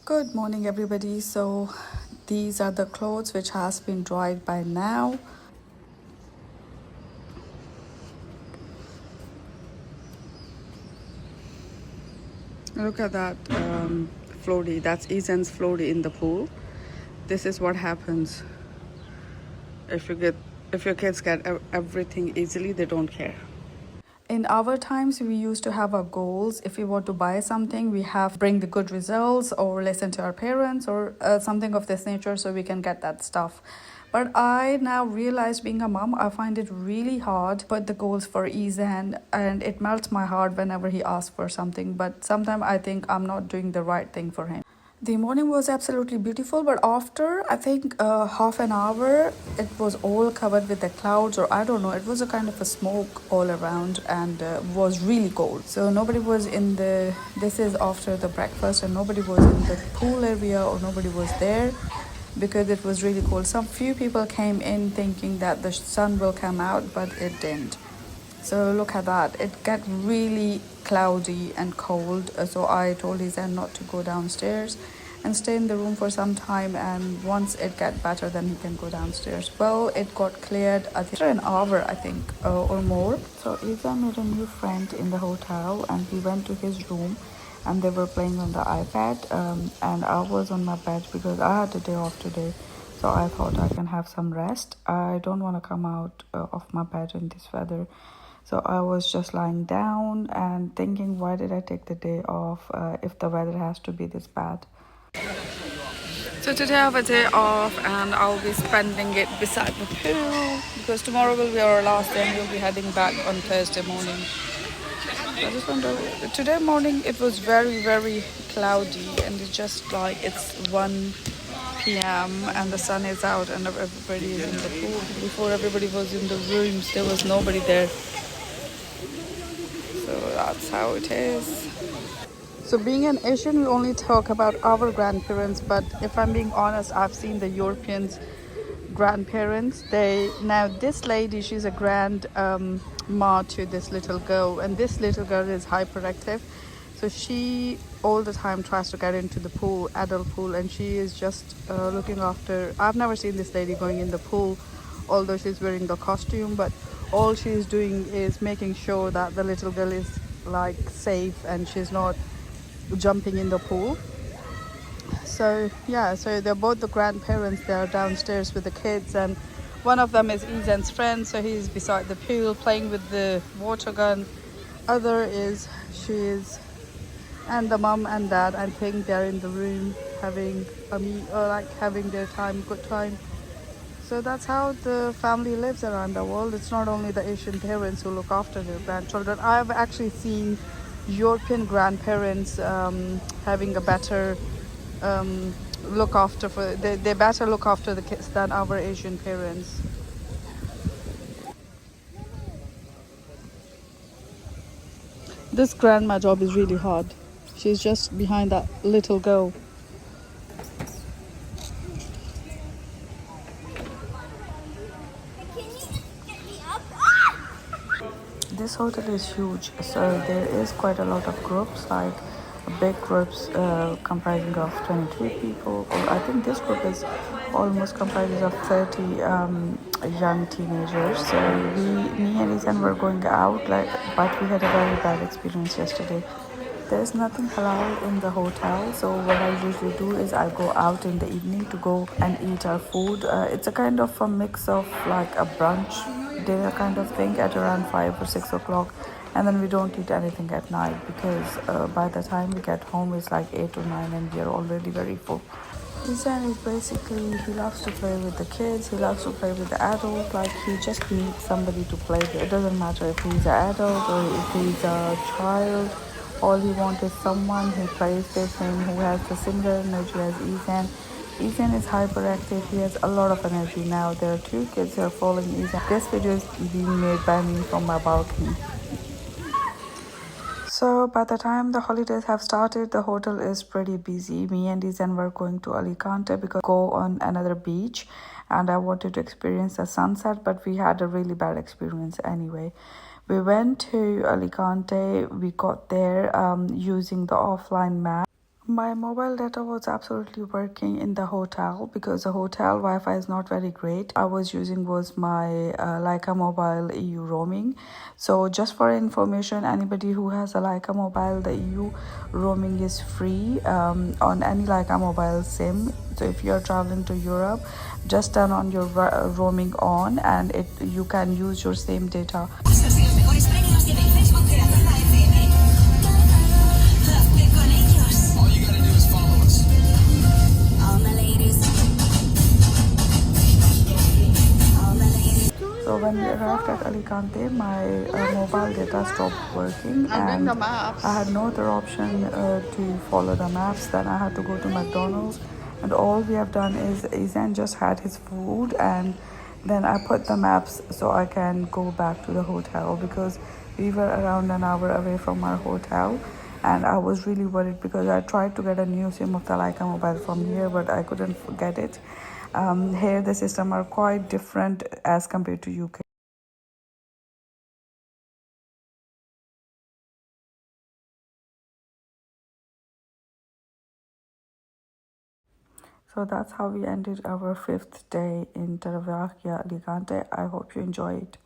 Good morning, everybody. So these are the clothes which has been dried by now. Look at that floaty. That's Ethan's floaty in the pool. This is what happens if your kids get everything easily. They don't care. In our times, we used to have our goals. If we want to buy something, we have to bring the good results or listen to our parents or something of this nature so we can get that stuff. But I now realize, being a mom, I find it really hard to put the goals for Izan, and it melts my heart whenever he asks for something. But sometimes I think I'm not doing the right thing for him. The morning was absolutely beautiful, but after I think half an hour, it was all covered with the clouds, or I don't know, it was a kind of a smoke all around, and was really cold. So nobody was in the, this is after the breakfast, and nobody was in the pool area or nobody was there because it was really cold. Some few people came in thinking that the sun will come out, but it didn't. So look at that, it got really cloudy and cold. So I told Izan not to go downstairs and stay in the room for some time, and once it got better then he can go downstairs. Well, it got cleared after an hour, I think, or more. So Izan made a new friend in the hotel and we went to his room and they were playing on the iPad, and I was on my bed because I had a day off today. So I thought I can have some rest. I don't want to come out of my bed in this weather. So I was just lying down and thinking, why did I take the day off if the weather has to be this bad? So today I have a day off and I'll be spending it beside the pool because tomorrow will be our last day and we'll be heading back on Thursday morning. I just wonder, today morning it was very, very cloudy and it's just like it's 1 p.m. and the sun is out and everybody is in the pool. Before everybody was in the rooms, there was nobody there. So that's how it is. So being an Asian, we only talk about our grandparents, but if I'm being honest, I've seen the Europeans' grandparents. Now this lady, she's a ma to this little girl, and this little girl is hyperactive. So she all the time tries to get into the pool, adult pool, and she is just looking after. I've never seen this lady going in the pool, although she's wearing the costume, but all she's doing is making sure that the little girl is like safe and she's not jumping in the pool. So yeah, so they're both the grandparents. They're downstairs with the kids, and one of them is Izan's friend, so he's beside the pool playing with the water gun. Other is she's and the mom and dad, I think they're in the room having a meal, or like having their time, good time. So that's how the family lives around the world. It's not only the Asian parents who look after their grandchildren. I've actually seen European grandparents having a better look after they better look after the kids than our Asian parents. This grandma job is really hard. She's just behind that little girl. This hotel is huge, so there is quite a lot of groups, like big groups comprising of 22 people, or I think this group is almost comprises of 30 young teenagers. So me and Ethan were going out, but we had a very bad experience yesterday. There's nothing halal in the hotel, so what I usually do is I go out in the evening to go and eat our food. It's a kind of a mix of like a brunch dinner kind of thing at around 5 or 6 o'clock, and then we don't eat anything at night because by the time we get home it's like 8 or 9 and we are already very full. Izan is basically, he loves to play with the kids, he loves to play with the adults, like he just needs somebody to play with. It doesn't matter if he's an adult or if he's a child. All he wants is someone who plays with him, who has the similar energy as Izan. Izan is hyperactive, he has a lot of energy now. There are 2 kids who are following Izan. This video is being made by me from my balcony. So by the time the holidays have started, the hotel is pretty busy. Me and Izan were going to Alicante because go on another beach, and I wanted to experience the sunset, but we had a really bad experience anyway. We went to Alicante, we got there using the offline map. My mobile data was absolutely working in the hotel because the hotel Wi-Fi is not very great. I was using was my Leica Mobile EU roaming. So just for information, anybody who has a Leica Mobile, the EU roaming is free on any Leica Mobile SIM. So if you're traveling to Europe, just turn on your roaming on and you can use your same data. So when we arrived at Alicante, my mobile data stopped working and I had no other option to follow the maps. Then I had to go to McDonald's, and all we have done is Izan just had his food, and then I put the maps so I can go back to the hotel because we were around an hour away from our hotel. And I was really worried because I tried to get a new SIM of the Leica mobile from here, but I couldn't get it. Here the system are quite different as compared to UK. So that's how we ended our 5th day in Torrevieja Alicante. I hope you enjoy it.